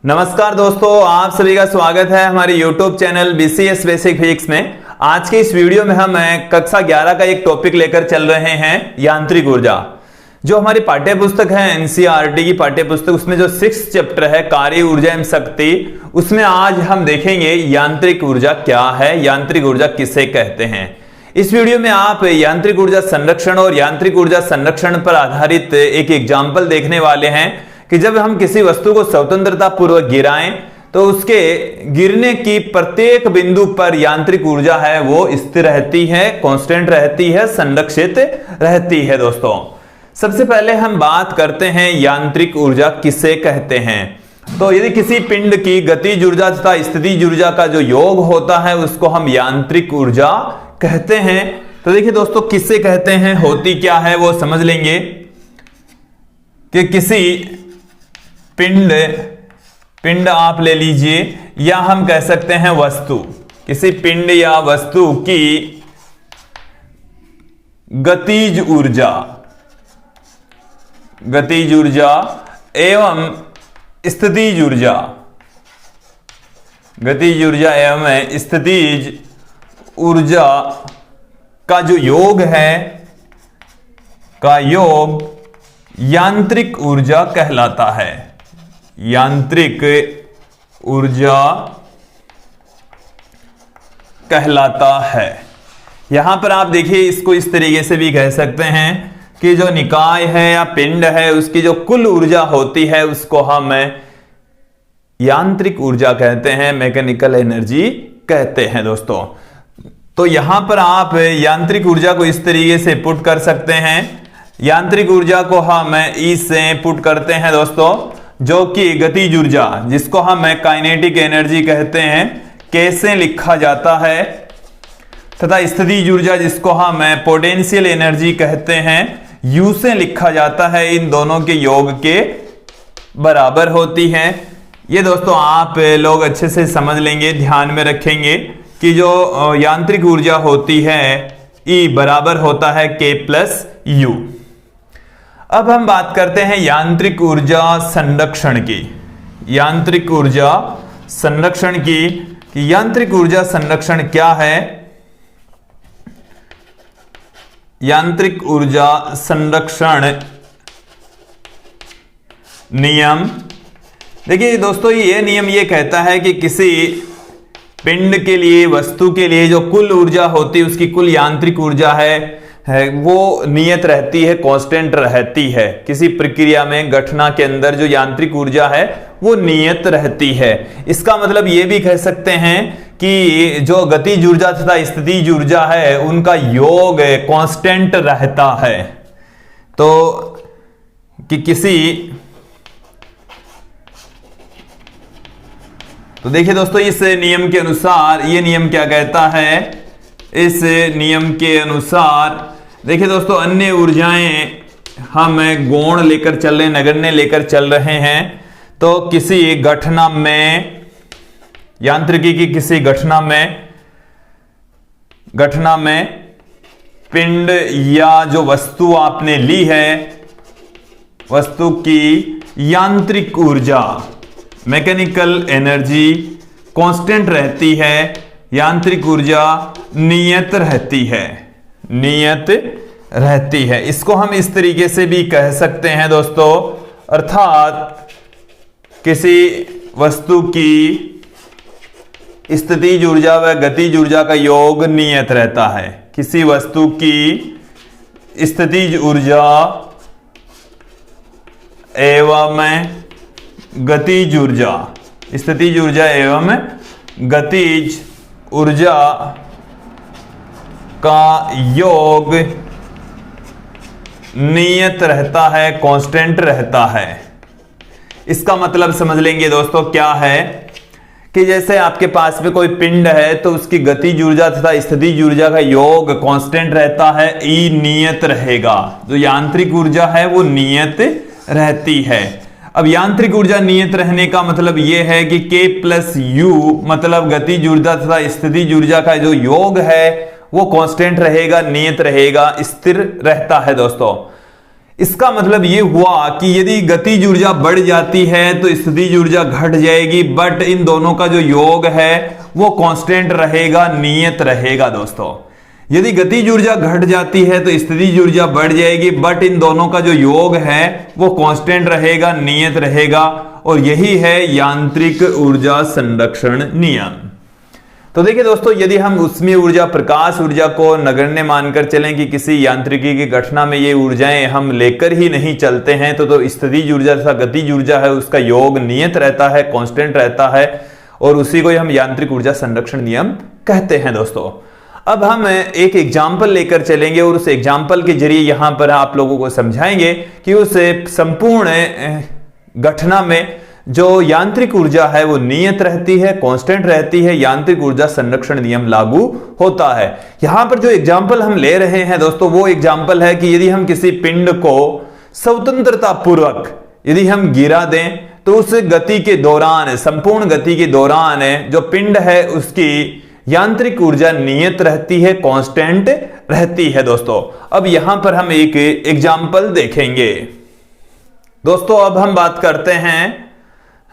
नमस्कार दोस्तों, आप सभी का स्वागत है हमारे YouTube channel BCS basic physics में। आज के इस वीडियो में हम कक्षा 11 का एक टॉपिक लेकर चल रहे हैं, यांत्रिक ऊर्जा। जो हमारी पाठ्य पुस्तक है NCERT की पाठ्य पुस्तक, उसमें जो 6th चैप्टर है कार्य ऊर्जा एवं शक्ति, उसमें आज हम देखेंगे यांत्रिक ऊर्जा क्या है, यांत्रिक ऊर्जा किसे कहते हैं। इस वीडियो में आप यांत्रिक ऊर्जा संरक्षण और यांत्रिक ऊर्जा संरक्षण पर आधारित एक एग्जाम्पल देखने वाले हैं कि जब हम किसी वस्तु को स्वतंत्रता पूर्वक गिराएं तो उसके गिरने की प्रत्येक बिंदु पर यांत्रिक ऊर्जा है वो स्थिर रहती है, कांस्टेंट रहती है, संरक्षित रहती है। दोस्तों, सबसे पहले हम बात करते हैं यांत्रिक ऊर्जा किसे कहते हैं। तो यदि किसी पिंड की गतिज ऊर्जा तथा स्थितिज ऊर्जा का जो योग होता है उसको हम यांत्रिक ऊर्जा कहते हैं। तो देखिए दोस्तों, किससे कहते हैं, होती क्या है वो समझ लेंगे कि किसी पिंड आप ले लीजिए, या हम कह सकते हैं वस्तु, किसी पिंड या वस्तु की गतिज ऊर्जा एवं स्थितिज ऊर्जा, गतिज ऊर्जा एवं स्थितिज ऊर्जा का जो योग है का योग यांत्रिक ऊर्जा कहलाता है। यांत्रिक ऊर्जा कहलाता है। यहां पर आप देखिए, इसको इस तरीके से भी कह सकते हैं कि जो निकाय है या पिंड है उसकी जो कुल ऊर्जा होती है उसको हम यांत्रिक ऊर्जा कहते हैं, मैकेनिकल एनर्जी कहते हैं। दोस्तों, तो यहां पर आप यांत्रिक ऊर्जा को इस तरीके से पुट कर सकते हैं। यांत्रिक ऊर्जा को हम ई से पुट करते हैं दोस्तों, जो कि गतिज ऊर्जा जिसको हम काइनेटिक एनर्जी कहते हैं, कैसे लिखा जाता है, तथा स्थितिज ऊर्जा जिसको हम पोटेंशियल एनर्जी कहते हैं, यू से लिखा जाता है। इन दोनों के योग के बराबर होती है। ये दोस्तों आप लोग अच्छे से समझ लेंगे, ध्यान में रखेंगे कि जो यांत्रिक ऊर्जा होती है ई बराबर होता है K प्लस यू। अब हम बात करते हैं यांत्रिक ऊर्जा संरक्षण की। यांत्रिक ऊर्जा संरक्षण की कि यांत्रिक ऊर्जा संरक्षण क्या है। यांत्रिक ऊर्जा संरक्षण नियम, देखिए दोस्तों, ये नियम ये कहता है कि किसी पिंड के लिए, वस्तु के लिए जो कुल ऊर्जा होती है, उसकी कुल यांत्रिक ऊर्जा है वो नियत रहती है, कांस्टेंट रहती है। किसी प्रक्रिया में, घटना के अंदर जो यांत्रिक ऊर्जा है वो नियत रहती है। इसका मतलब ये भी कह सकते हैं कि जो गतिज ऊर्जा तथा स्थितिज ऊर्जा है उनका योग कांस्टेंट रहता है। तो कि किसी, तो देखिए दोस्तों, इस नियम के अनुसार, ये नियम क्या कहता है, इस नियम के अनुसार देखिए दोस्तों, अन्य ऊर्जाएं हम गौण लेकर चल रहे हैं, नगण्य लेकर चल रहे हैं। तो किसी घटना में, यांत्रिकी की किसी घटना में पिंड या जो वस्तु आपने ली है, वस्तु की यांत्रिक ऊर्जा, मैकेनिकल एनर्जी कांस्टेंट रहती है, यांत्रिक ऊर्जा नियत रहती है, नियत रहती है। इसको हम इस तरीके से भी कह सकते हैं दोस्तों, अर्थात किसी वस्तु की स्थितिज ऊर्जा व गतिज ऊर्जा का योग नियत रहता है। किसी वस्तु की स्थितिज ऊर्जा एवं गतिज ऊर्जा, स्थितिज ऊर्जा एवं गतिज ऊर्जा का योग नियत रहता है, कांस्टेंट रहता है। इसका मतलब समझ लेंगे दोस्तों क्या है कि जैसे आपके पास में कोई पिंड है तो उसकी गतिज ऊर्जा तथा स्थितिज ऊर्जा का योग कांस्टेंट रहता है, ई नियत रहेगा। जो यांत्रिक ऊर्जा है वो नियत रहती है। अब यांत्रिक ऊर्जा नियत रहने का मतलब यह है कि K प्लस यू मतलब गतिज ऊर्जा तथा स्थितिज ऊर्जा का जो योग है वो कांस्टेंट रहेगा, नियत रहेगा, स्थिर रहता है। दोस्तों, इसका मतलब ये हुआ कि यदि गतिज ऊर्जा बढ़ जाती है तो स्थितिज ऊर्जा घट जाएगी, बट इन दोनों का जो योग है वो कांस्टेंट रहेगा, नियत रहेगा दोस्तों। यदि गतिज ऊर्जा घट जाती है तो स्थितिज ऊर्जा बढ़ जाएगी, बट इन दोनों का जो योग है वो कांस्टेंट रहेगा, नियत रहेगा, और यही है यांत्रिक ऊर्जा संरक्षण नियम। तो देखिए दोस्तों, यदि हम ऊष्मीय ऊर्जा, प्रकाश ऊर्जा को नगण्य मानकर चलें कि किसी यांत्रिकी की घटना में ये ऊर्जाएं हम लेकर ही नहीं चलते हैं, तो स्थितिज ऊर्जा तथा गतिज ऊर्जा है उसका योग नियत रहता है, कांस्टेंट रहता है, और उसी को हम यांत्रिक ऊर्जा संरक्षण नियम कहते हैं दोस्तों। अब हम एक एग्जाम्पल लेकर चलेंगे और उस एग्जाम्पल के जरिए यहां पर आप लोगों को समझाएंगे कि उस संपूर्ण घटना में जो यांत्रिक ऊर्जा है वो नियत रहती है, कांस्टेंट रहती है, यांत्रिक ऊर्जा संरक्षण नियम लागू होता है। यहां पर जो एग्जाम्पल हम ले रहे हैं दोस्तों वो एग्जाम्पल है कि यदि हम किसी पिंड को स्वतंत्रता पूर्वक यदि हम गिरा दें तो उस गति के दौरान, संपूर्ण गति के दौरान जो पिंड है उसकी यांत्रिक ऊर्जा नियत रहती है, कांस्टेंट रहती है दोस्तों। अब यहां पर हम एक एग्जाम्पल देखेंगे दोस्तों। अब हम बात करते हैं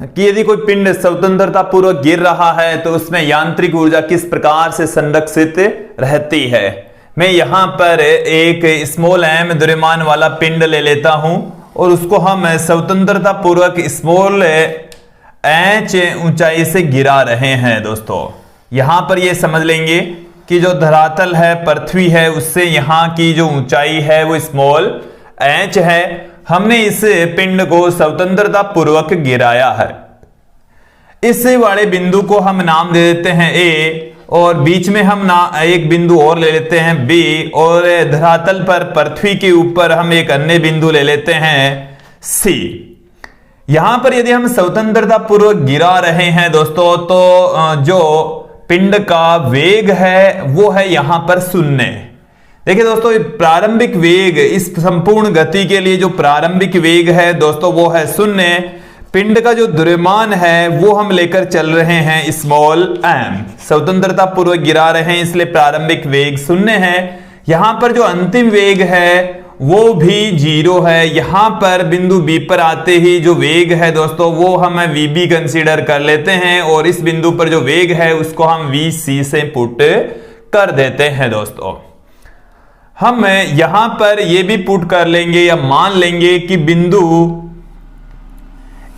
कि यदि कोई पिंड स्वतंत्रता पूर्वक गिर रहा है तो उसमें यांत्रिक ऊर्जा किस प्रकार से संरक्षित रहती है। मैं यहां पर एक स्मॉल m द्रव्यमान वाला पिंड ले लेता हूं और उसको हम स्वतंत्रता पूर्वक स्मॉल h ऊंचाई से गिरा रहे हैं दोस्तों। यहां पर ये समझ लेंगे कि जो धरातल है, पृथ्वी है, उससे यहां की जो ऊंचाई है वो स्मॉल h है। हमने इस पिंड को स्वतंत्रता पूर्वक गिराया है। इस वाले बिंदु को हम नाम दे देते हैं A, और बीच में हम एक बिंदु और ले लेते हैं B, और धरातल पर, पृथ्वी के ऊपर हम एक अन्य बिंदु ले लेते हैं C। यहां पर यदि हम स्वतंत्रता पूर्वक गिरा रहे हैं दोस्तों तो जो पिंड का वेग है वो है यहां पर 0। देखिए दोस्तों, प्रारंभिक वेग इस संपूर्ण गति के लिए जो प्रारंभिक वेग है दोस्तों वो है 0। पिंड का जो द्रव्यमान है वो हम लेकर चल रहे हैं स्मॉल m, स्वतंत्रता पूर्वक गिरा रहे हैं इसलिए प्रारंभिक वेग 0 है। यहां पर जो अंतिम वेग है वो भी 0 है। यहां पर बिंदु B पर आते ही जो वेग है दोस्तों वो हम VB कंसीडर कर लेते हैं, और इस बिंदु पर जो वेग है उसको हम VC से पुट कर देते हैं दोस्तों। हम यहां पर यह भी पुट कर लेंगे या मान लेंगे कि बिंदु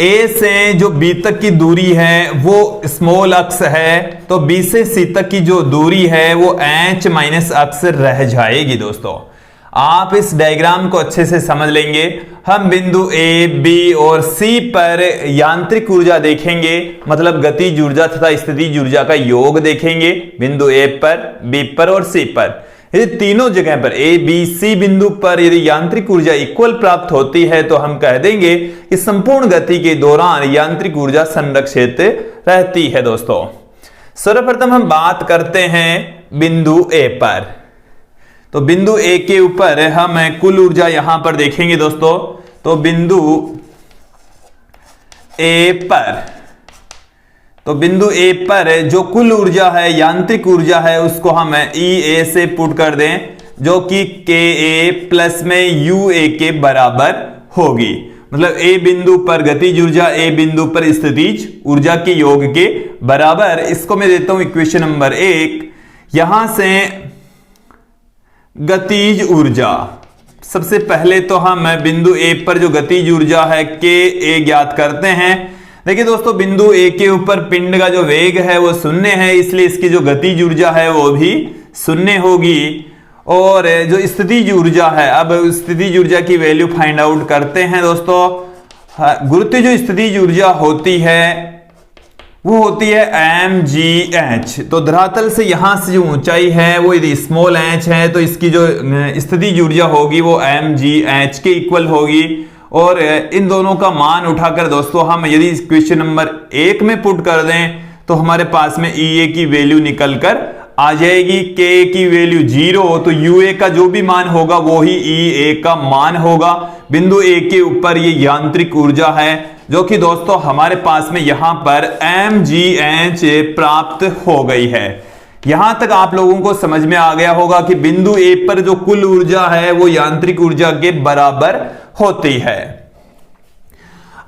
A से जो B तक की दूरी है वो स्मॉल अक्स है, तो B से C तक की जो दूरी है वो h माइनस अक्स रह जाएगी दोस्तों। आप इस डायग्राम को अच्छे से समझ लेंगे। हम बिंदु A, B और C पर यांत्रिक ऊर्जा देखेंगे, मतलब गतिज ऊर्जा तथा स्थितिज ऊर्जा का योग देखेंगे बिंदु A पर, B पर और C पर। यदि तीनों जगह पर A, B, C बिंदु पर यदि यांत्रिक ऊर्जा इक्वल प्राप्त होती है तो हम कह देंगे कि संपूर्ण गति के दौरान यांत्रिक ऊर्जा संरक्षित रहती है दोस्तों। सर्वप्रथम हम बात करते हैं बिंदु A पर। तो बिंदु A के ऊपर हम कुल ऊर्जा यहां पर देखेंगे दोस्तों। तो बिंदु A पर जो कुल ऊर्जा है, यांत्रिक ऊर्जा है, उसको हम EA से पुट कर दें, जो कि KA प्लस में UA के बराबर होगी। मतलब A बिंदु पर गतिज ऊर्जा, A बिंदु पर स्थितिज ऊर्जा के योग के बराबर। इसको मैं देता हूं इक्वेशन नंबर 1। यहां से गतिज ऊर्जा, सबसे पहले तो हम बिंदु A पर जो गतिज ऊर्जा है KA ज्ञात करते हैं। देखिए दोस्तों, बिंदु A के ऊपर पिंड का जो वेग है वो 0 है, इसलिए इसकी जो गतिज ऊर्जा है वो भी 0 होगी। और जो स्थितिज ऊर्जा है, अब स्थितिज ऊर्जा की वैल्यू फाइंड आउट करते हैं दोस्तों। गुरुत्वीय जो स्थितिज ऊर्जा होती है वो होती है mgh। तो धरातल से यहां से जो ऊंचाई है वो यदि स्मॉल h है तो इसकी जो स्थितिज ऊर्जा होगी वो mgh के इक्वल होगी। और इन दोनों का मान उठाकर दोस्तों हम यदि क्वेश्चन नंबर 1 में पुट कर दें तो हमारे पास में EA की वैल्यू निकल कर आ जाएगी। K की वैल्यू 0, तो UA का जो भी मान होगा वो ही EA का मान होगा। बिंदु A के ऊपर ये यांत्रिक ऊर्जा है जो कि दोस्तों हमारे पास में यहां पर mgh प्राप्त हो गई है। यहां तक आप लोगों को समझ में आ गया होगा कि बिंदु ए पर जो कुल ऊर्जा है वो यांत्रिक ऊर्जा के बराबर होती है।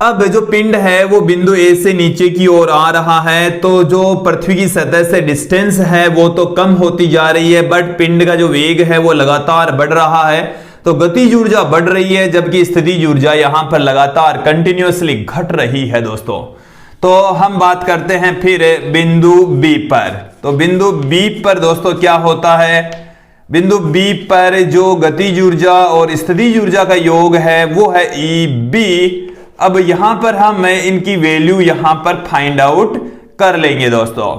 अब जो पिंड है वो बिंदु ए से नीचे की ओर आ रहा है, तो जो पृथ्वी की सतह से डिस्टेंस है वो तो कम होती जा रही है, बट पिंड का जो वेग है वो लगातार बढ़ रहा है। तो गतिज ऊर्जा बढ़ रही है जबकि स्थितिज ऊर्जा यहां पर लगातार कंटिन्यूअसली घट रही है दोस्तों। तो हम बात करते हैं फिर बिंदु बी पर। तो बिंदु बी पर दोस्तों क्या होता है, बिंदु बी पर जो गतिज ऊर्जा और स्थितिज ऊर्जा का योग है वो है EB। अब यहां पर हम इनकी वैल्यू यहां पर फाइंड आउट कर लेंगे दोस्तों।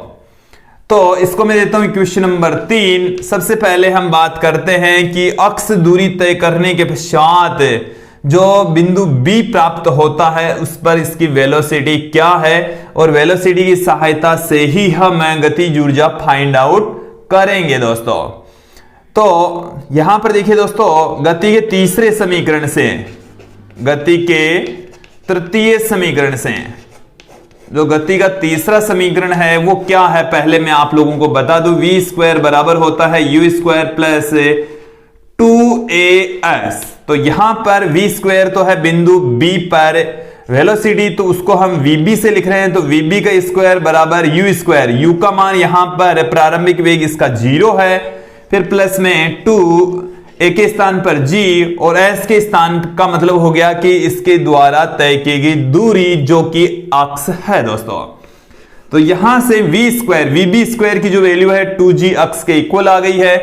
तो इसको मैं देता हूं क्वेश्चन नंबर 3। सबसे पहले हम बात करते हैं कि अक्ष दूरी तय करने के पश्चात जो बिंदु बी प्राप्त होता है उस पर इसकी वेलोसिटी क्या है, और वेलोसिटी की सहायता से ही हम गतिज ऊर्जा फाइंड आउट करेंगे दोस्तों। तो यहां पर देखिए दोस्तों, गति के तीसरे समीकरण से, गति के तृतीय समीकरण से जो गति का तीसरा समीकरण है वो क्या है, पहले मैं आप लोगों को बता दूं। v स्क्वायर बराबर होता है u स्क्वायर प्लस 2as। तो यहां पर v स्क्वायर तो है बिंदु b पर वेलोसिटी, तो उसको हम vb से लिख रहे हैं। तो vb का स्क्वायर बराबर u स्क्वायर, u का मान यहां पर प्रारंभिक वेग इसका 0 है, फिर प्लस में 2 ए के स्थान पर g और s के स्थान का मतलब हो गया कि इसके द्वारा तय की गई दूरी जो कि अक्ष है दोस्तों। तो यहां से v स्क्वायर vb स्क्वायर की जो वैल्यू है 2g अक्ष के इक्वल आ गई है।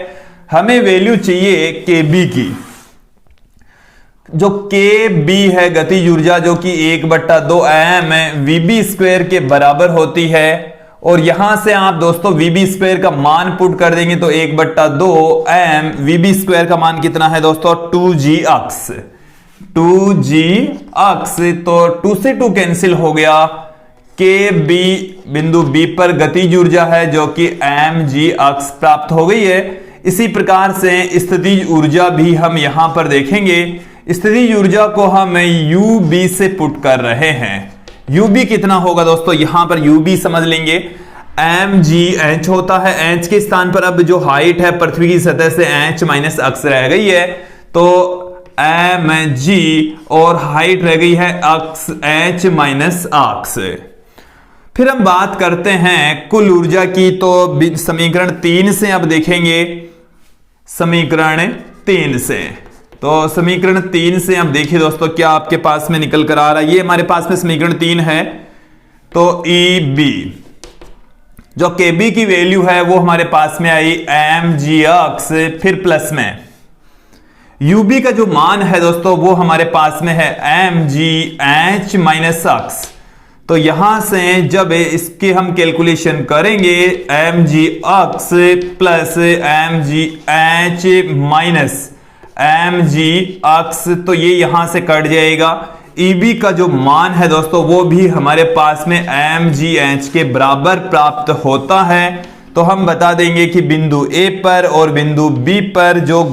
हमें वैल्यू चाहिए kb की। जो kb है गतिज ऊर्जा जो कि 1/2 m vb स्क्वायर के बराबर होती है, और यहां से आप दोस्तों vb स्क्वायर का मान पुट कर देंगे तो 1/2 m vb स्क्वायर का मान कितना है दोस्तों 2g अक्ष। 2g अक्ष तो 2 से 2 कैंसिल हो गया। kb बिंदु b पर गतिज ऊर्जा है जो कि mg अक्ष प्राप्त हो गई है। इसी प्रकार से स्थितिज ऊर्जा भी हम यहां पर देखेंगे। स्थितिज ऊर्जा को हम ub से पुट कर रहे हैं। ub कितना होगा दोस्तों, यहां पर ub समझ लेंगे mgh होता है। h के स्थान पर अब जो हाइट है पृथ्वी की सतह से h माइनस अक्ष रह गई है, तो mg और हाइट रह गई है अक्ष h माइनस अक्ष। फिर हम बात करते हैं कुल ऊर्जा की। तो समीकरण 3 से अब देखेंगे, समीकरण 3 से। तो समीकरण 3 से अब देखिए दोस्तों क्या आपके पास में निकल कर आ रहा है। ये हमारे पास में समीकरण 3 है। तो EB जो KB की वैल्यू है वो हमारे पास में आई mg अक्ष, फिर प्लस में UB का जो मान है दोस्तों वो हमारे पास में है mg h माइनस अक्ष। तो यहां से जब इसकी हम कैलकुलेशन करेंगे mg अक्ष plus mg h minus mg अक्ष, तो ये यहां से कट जाएगा। EB का जो मान है दोस्तों वो भी हमारे पास में mg h के बराबर प्राप्त होता है। तो हम बता देंगे कि बिंदु A पर और बिंदु B पर जो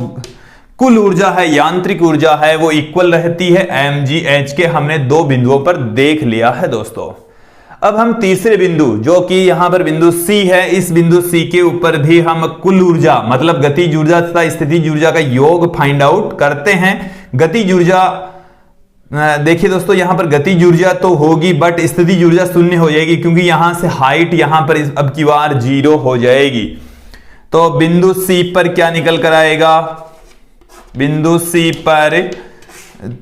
कुल ऊर्जा है, यांत्रिक ऊर्जा है, वो इक्वल रहती है mg h के। हमने 2 बिंदुओं पर देख लिया है दोस्तों। अब हम तीसरे बिंदु जो कि यहां पर बिंदु C है, इस बिंदु C के ऊपर भी हम कुल ऊर्जा मतलब गतिज ऊर्जा तथा स्थितिज ऊर्जा का योग फाइंड आउट करते हैं। गतिज ऊर्जा देखिए दोस्तों, यहां पर गतिज ऊर्जा तो होगी बट स्थितिज ऊर्जा शून्य हो जाएगी, क्योंकि यहां से हाइट यहां पर अब की बार 0 हो जाएगी। तो बिंदु C पर क्या निकल कर आएगा, बिंदु C पर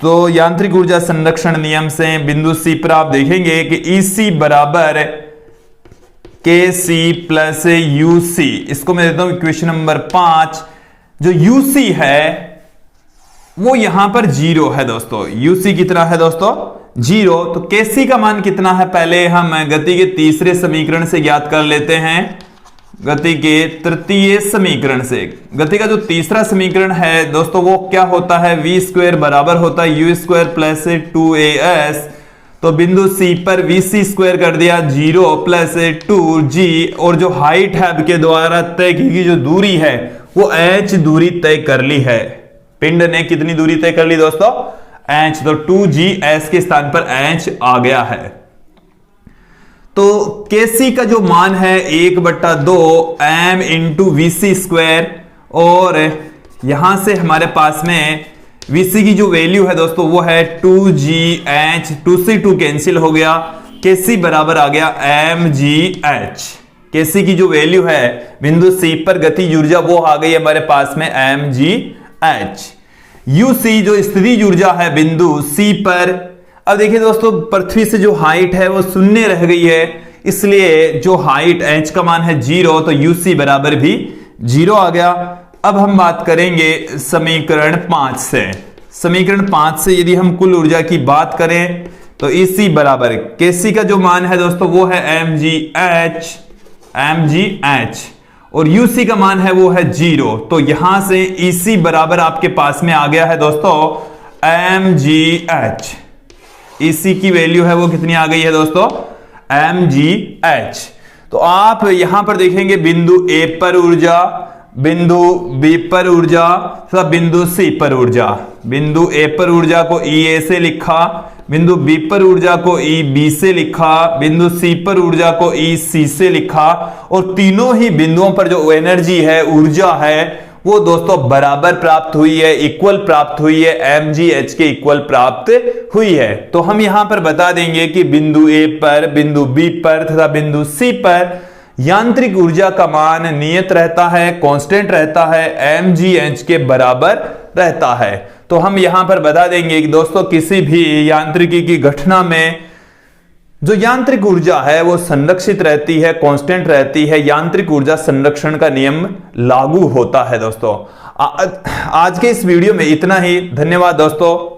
तो यांत्रिक ऊर्जा संरक्षण नियम से बिंदु C पर आप देखेंगे कि EC बराबर KC प्लस UC। इसको मैं देता हूं इक्वेशन नंबर 5। जो UC है वो यहां पर 0 है दोस्तों। UC कितना है दोस्तों 0। तो KC का मान कितना है पहले हम गति के तीसरे समीकरण से ज्ञात कर लेते हैं। गति के तृतीय समीकरण से गति का जो तीसरा समीकरण है दोस्तों वो क्या होता है, v स्क्वायर बराबर होता है u स्क्वायर प्लस 2as। तो बिंदु C पर vc स्क्वायर कर दिया 0 प्लस 2g, और जो हाइट है अब के द्वारा तय की गई जो दूरी है वो h दूरी तय कर ली है। पिंड ने कितनी दूरी तय कर ली दोस्तों h। तो 2g s के स्थान पर h आ गया है। तो Kc का जो मान है 1/2 m इंटू Vc स्क्वायर, और यहां से हमारे पास में Vc की जो वैल्यू है दोस्तों वो है 2gh, 2 से 2 कैंसिल हो गया, Kc बराबर आ गया mgh। Kc की जो वैल्यू है बिंदु C पर गति ऊर्जा वो आ गई हमारे पास में mgh। Uc जो स्थिति ऊर्जा है बिंदु C पर, अब देखिए दोस्तों पृथ्वी से जो हाइट है वो शून्य रह गई है, इसलिए जो हाइट h का मान है 0, तो Uc बराबर भी 0 आ गया। अब हम बात करेंगे समीकरण 5 से। समीकरण 5 से यदि हम कुल ऊर्जा की बात करें तो Ec बराबर Kc का जो मान है दोस्तों वो है mgh और Uc का मान है वो है 0, तो यहां से Ec बराबर आपके पास में आ गया है दोस्तों mgh। Ec की वैल्यू है वो कितनी आ गई है दोस्तों mgh। तो आप यहां पर देखेंगे बिंदु A पर ऊर्जा, बिंदु B पर ऊर्जा तथा बिंदु C पर ऊर्जा। बिंदु A पर ऊर्जा को EA से लिखा, बिंदु B पर ऊर्जा को EB से लिखा, बिंदु C पर ऊर्जा को EC से लिखा, और तीनों ही बिंदुओं पर जो एनर्जी है, ऊर्जा है, वो दोस्तों बराबर प्राप्त हुई है, इक्वल प्राप्त हुई है, mgh के इक्वल प्राप्त हुई है। तो हम यहां पर बता देंगे कि बिंदु A पर, बिंदु B पर तथा बिंदु C पर यांत्रिक ऊर्जा का मान नियत रहता है, कांस्टेंट रहता है, mgh के बराबर रहता है। तो हम यहां पर बता देंगे कि दोस्तों किसी भी यांत्रिकी की घटना में जो यांत्रिक ऊर्जा है वो संरक्षित रहती है, कांस्टेंट रहती है, यांत्रिक ऊर्जा संरक्षण का नियम लागू होता है। दोस्तों आज के इस वीडियो में इतना ही। धन्यवाद दोस्तों।